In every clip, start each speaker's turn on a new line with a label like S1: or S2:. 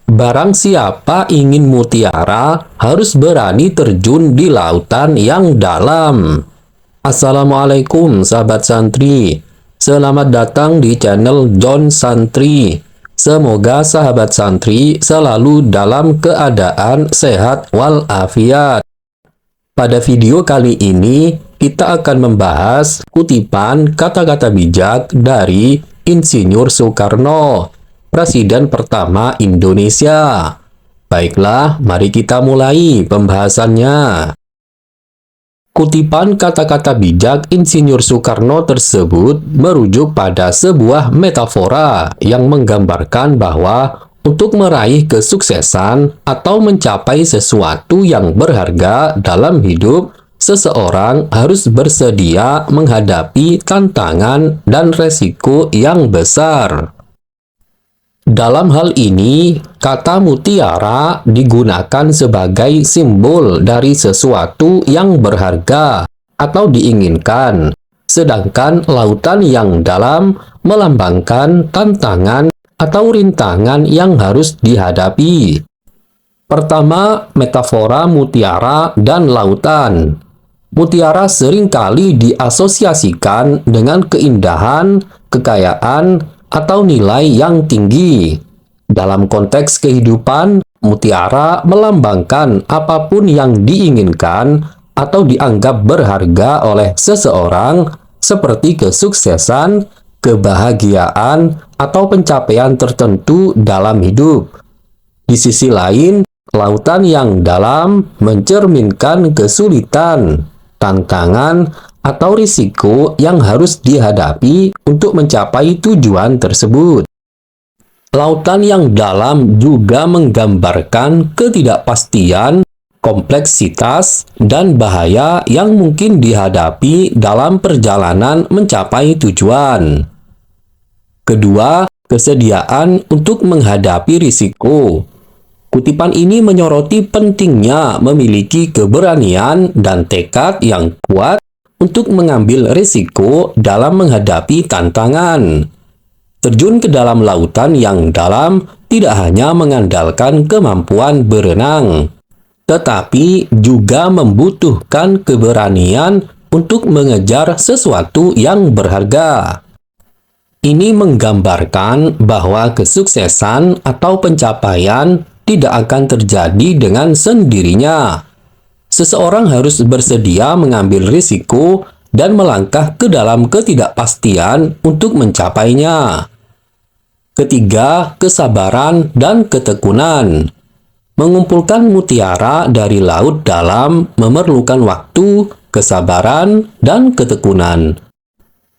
S1: Barang siapa ingin mutiara harus berani terjun di lautan yang dalam. Assalamualaikum sahabat santri. Selamat datang di channel John Santri. Semoga sahabat santri selalu dalam keadaan sehat walafiat. Pada video kali ini kita akan membahas kutipan kata-kata bijak dari Insinyur Soekarno, Presiden pertama Indonesia. Baiklah, mari kita mulai pembahasannya. Kutipan kata-kata bijak Insinyur Soekarno tersebut merujuk pada sebuah metafora yang menggambarkan bahwa untuk meraih kesuksesan atau mencapai sesuatu yang berharga dalam hidup, seseorang harus bersedia menghadapi tantangan dan resiko yang besar. Dalam hal ini, kata mutiara digunakan sebagai simbol dari sesuatu yang berharga atau diinginkan, sedangkan lautan yang dalam melambangkan tantangan atau rintangan yang harus dihadapi. Pertama, metafora mutiara dan lautan. Mutiara seringkali diasosiasikan dengan keindahan, kekayaan, atau nilai yang tinggi. Dalam konteks kehidupan, mutiara melambangkan apapun yang diinginkan atau dianggap berharga oleh seseorang, seperti kesuksesan, kebahagiaan, atau pencapaian tertentu dalam hidup. Di sisi lain, lautan yang dalam mencerminkan kesulitan, tantangan, atau risiko yang harus dihadapi untuk mencapai tujuan tersebut. Lautan yang dalam juga menggambarkan ketidakpastian, kompleksitas, dan bahaya yang mungkin dihadapi dalam perjalanan mencapai tujuan. Kedua, kesediaan untuk menghadapi risiko. Kutipan ini menyoroti pentingnya memiliki keberanian dan tekad yang kuat untuk mengambil risiko dalam menghadapi tantangan. Terjun ke dalam lautan yang dalam tidak hanya mengandalkan kemampuan berenang, tetapi juga membutuhkan keberanian untuk mengejar sesuatu yang berharga. Ini menggambarkan bahwa kesuksesan atau pencapaian tidak akan terjadi dengan sendirinya. Seseorang harus bersedia mengambil risiko dan melangkah ke dalam ketidakpastian untuk mencapainya. Ketiga, kesabaran dan ketekunan. Mengumpulkan mutiara dari laut dalam memerlukan waktu, kesabaran, dan ketekunan.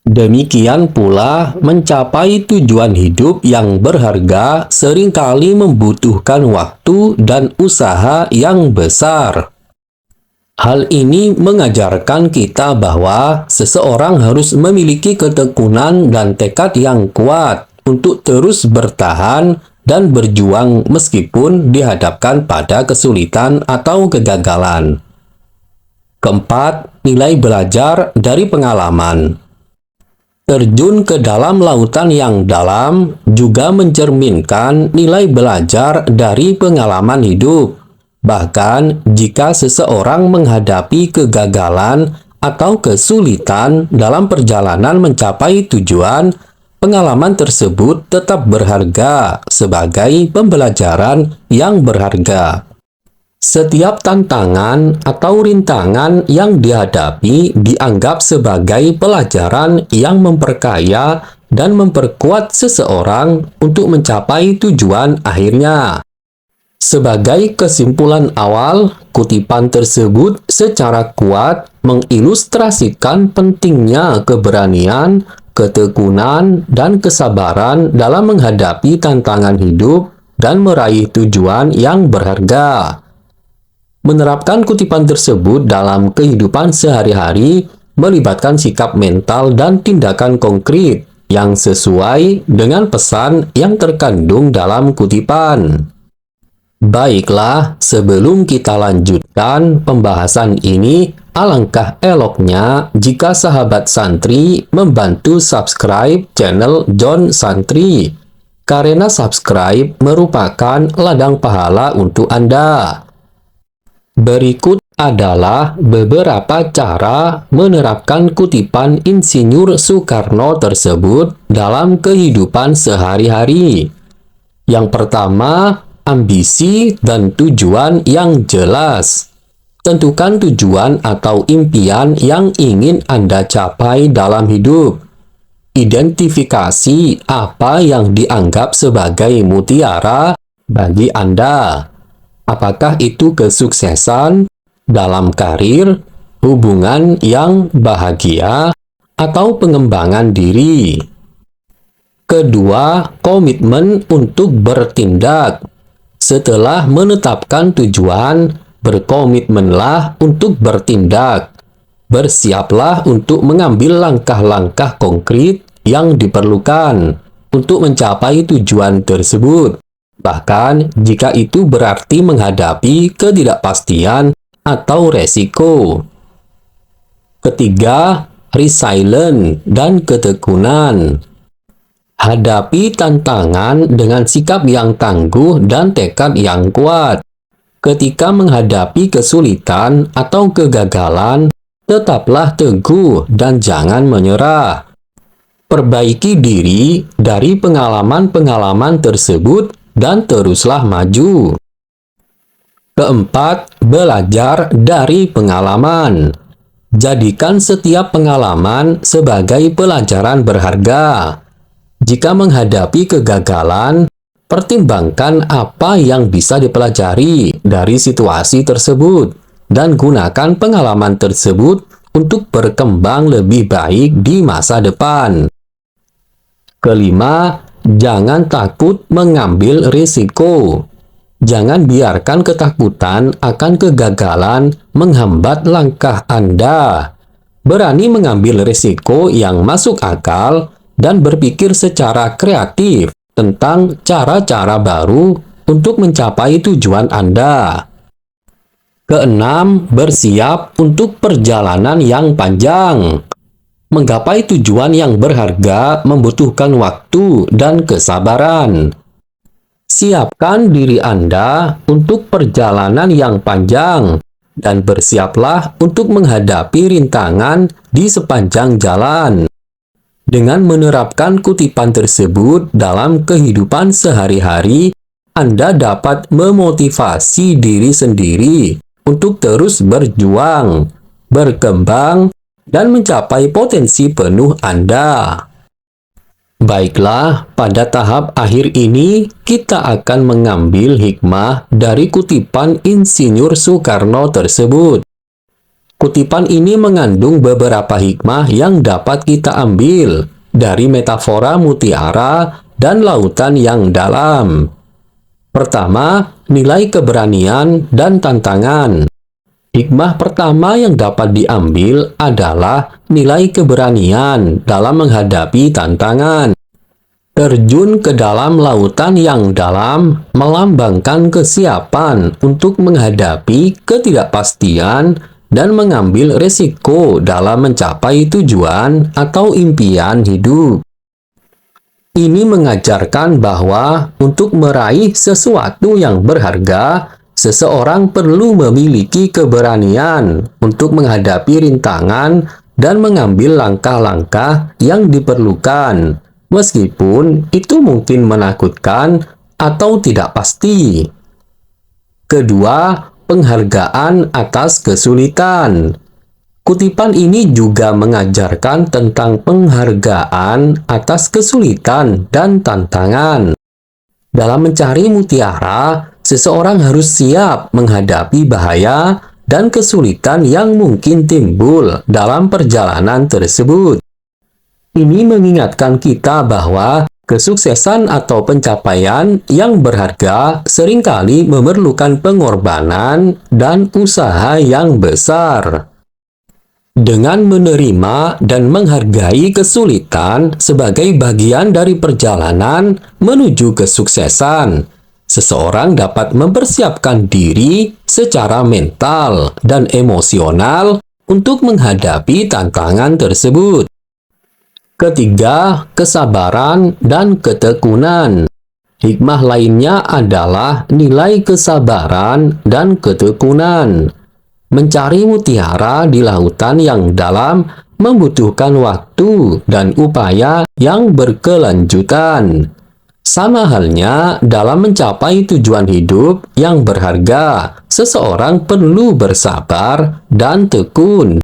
S1: Demikian pula, mencapai tujuan hidup yang berharga seringkali membutuhkan waktu dan usaha yang besar. Hal ini mengajarkan kita bahwa seseorang harus memiliki ketekunan dan tekad yang kuat untuk terus bertahan dan berjuang meskipun dihadapkan pada kesulitan atau kegagalan. Keempat, nilai belajar dari pengalaman. Terjun ke dalam lautan yang dalam juga mencerminkan nilai belajar dari pengalaman hidup. Bahkan jika seseorang menghadapi kegagalan atau kesulitan dalam perjalanan mencapai tujuan, pengalaman tersebut tetap berharga sebagai pembelajaran yang berharga. Setiap tantangan atau rintangan yang dihadapi dianggap sebagai pelajaran yang memperkaya dan memperkuat seseorang untuk mencapai tujuan akhirnya. Sebagai kesimpulan awal, kutipan tersebut secara kuat mengilustrasikan pentingnya keberanian, ketekunan, dan kesabaran dalam menghadapi tantangan hidup dan meraih tujuan yang berharga. Menerapkan kutipan tersebut dalam kehidupan sehari-hari melibatkan sikap mental dan tindakan konkret yang sesuai dengan pesan yang terkandung dalam kutipan. Baiklah, sebelum kita lanjutkan pembahasan ini, alangkah eloknya jika sahabat santri membantu subscribe channel John Santri karena subscribe merupakan ladang pahala untuk Anda. Berikut adalah beberapa cara menerapkan kutipan Insinyur Soekarno tersebut dalam kehidupan sehari-hari. Yang pertama, ambisi dan tujuan yang jelas. Tentukan tujuan atau impian yang ingin Anda capai dalam hidup. Identifikasi apa yang dianggap sebagai mutiara bagi Anda. Apakah itu kesuksesan dalam karir, hubungan yang bahagia, atau pengembangan diri? Kedua, komitmen untuk bertindak. Setelah menetapkan tujuan, berkomitmenlah untuk bertindak. Bersiaplah untuk mengambil langkah-langkah konkret yang diperlukan untuk mencapai tujuan tersebut. Bahkan jika itu berarti menghadapi ketidakpastian atau resiko. Ketiga, resilient dan ketekunan. Hadapi tantangan dengan sikap yang tangguh dan tekad yang kuat. Ketika menghadapi kesulitan atau kegagalan, tetaplah teguh dan jangan menyerah. Perbaiki diri dari pengalaman-pengalaman tersebut dan teruslah maju. Keempat, belajar dari pengalaman. Jadikan setiap pengalaman sebagai pelajaran berharga. Jika menghadapi kegagalan, pertimbangkan apa yang bisa dipelajari dari situasi tersebut dan gunakan pengalaman tersebut untuk berkembang lebih baik di masa depan. Kelima, jangan takut mengambil risiko. Jangan biarkan ketakutan akan kegagalan menghambat langkah Anda. Berani mengambil risiko yang masuk akal dan berpikir secara kreatif tentang cara-cara baru untuk mencapai tujuan Anda. Keenam, bersiap untuk perjalanan yang panjang. Menggapai tujuan yang berharga membutuhkan waktu dan kesabaran. Siapkan diri Anda untuk perjalanan yang panjang dan bersiaplah untuk menghadapi rintangan di sepanjang jalan. Dengan menerapkan kutipan tersebut dalam kehidupan sehari-hari, Anda dapat memotivasi diri sendiri untuk terus berjuang, berkembang, dan mencapai potensi penuh Anda. Baiklah, pada tahap akhir ini kita akan mengambil hikmah dari kutipan Insinyur Soekarno tersebut. Kutipan ini mengandung beberapa hikmah yang dapat kita ambil dari metafora mutiara dan lautan yang dalam. Pertama, nilai keberanian dan tantangan. Hikmah pertama yang dapat diambil adalah nilai keberanian dalam menghadapi tantangan. Terjun ke dalam lautan yang dalam melambangkan kesiapan untuk menghadapi ketidakpastian dan mengambil resiko dalam mencapai tujuan atau impian hidup. Ini mengajarkan bahwa untuk meraih sesuatu yang berharga, seseorang perlu memiliki keberanian untuk menghadapi rintangan dan mengambil langkah-langkah yang diperlukan, meskipun itu mungkin menakutkan atau tidak pasti. Kedua, penghargaan atas kesulitan. Kutipan ini juga mengajarkan tentang penghargaan atas kesulitan dan tantangan. Dalam mencari mutiara, seseorang harus siap menghadapi bahaya dan kesulitan yang mungkin timbul dalam perjalanan tersebut. Ini mengingatkan kita bahwa kesuksesan atau pencapaian yang berharga seringkali memerlukan pengorbanan dan usaha yang besar. Dengan menerima dan menghargai kesulitan sebagai bagian dari perjalanan menuju kesuksesan, seseorang dapat mempersiapkan diri secara mental dan emosional untuk menghadapi tantangan tersebut. Ketiga, kesabaran dan ketekunan. Hikmah lainnya adalah nilai kesabaran dan ketekunan. Mencari mutiara di lautan yang dalam membutuhkan waktu dan upaya yang berkelanjutan. Sama halnya dalam mencapai tujuan hidup yang berharga, seseorang perlu bersabar dan tekun.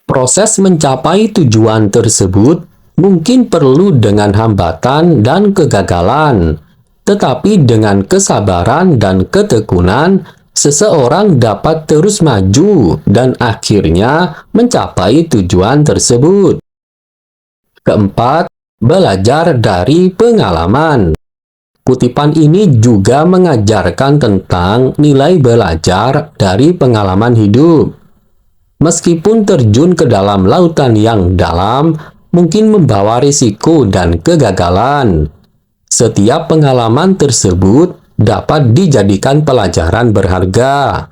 S1: Proses mencapai tujuan tersebut mungkin perlu dengan hambatan dan kegagalan, tetapi dengan kesabaran dan ketekunan, seseorang dapat terus maju dan akhirnya mencapai tujuan tersebut. Keempat, belajar dari pengalaman. Kutipan ini juga mengajarkan tentang nilai belajar dari pengalaman hidup. Meskipun terjun ke dalam lautan yang dalam, mungkin membawa risiko dan kegagalan. Setiap pengalaman tersebut dapat dijadikan pelajaran berharga.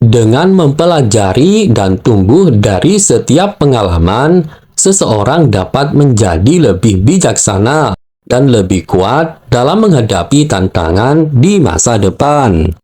S1: Dengan mempelajari dan tumbuh dari setiap pengalaman, seseorang dapat menjadi lebih bijaksana dan lebih kuat dalam menghadapi tantangan di masa depan.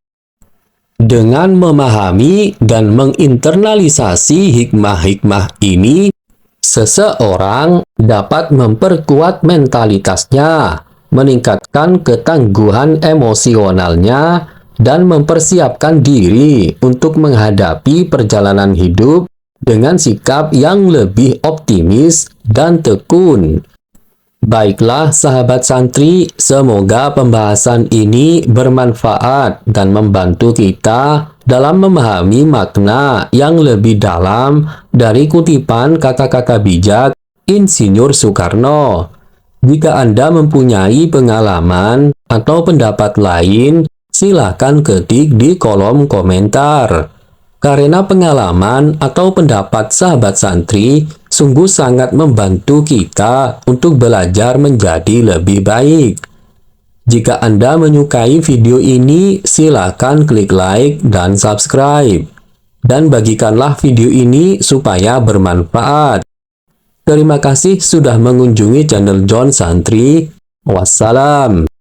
S1: Dengan memahami dan menginternalisasi hikmah-hikmah ini, seseorang dapat memperkuat mentalitasnya, meningkatkan ketangguhan emosionalnya, dan mempersiapkan diri untuk menghadapi perjalanan hidup dengan sikap yang lebih optimis dan tekun. Baiklah sahabat santri, semoga pembahasan ini bermanfaat dan membantu kita dalam memahami makna yang lebih dalam dari kutipan kata-kata bijak Insinyur Soekarno. Jika Anda mempunyai pengalaman atau pendapat lain, silakan ketik di kolom komentar. Karena pengalaman atau pendapat sahabat santri sungguh sangat membantu kita untuk belajar menjadi lebih baik. Jika Anda menyukai video ini, silakan klik like dan subscribe. Dan bagikanlah video ini supaya bermanfaat. Terima kasih sudah mengunjungi channel John Santri. Wassalam.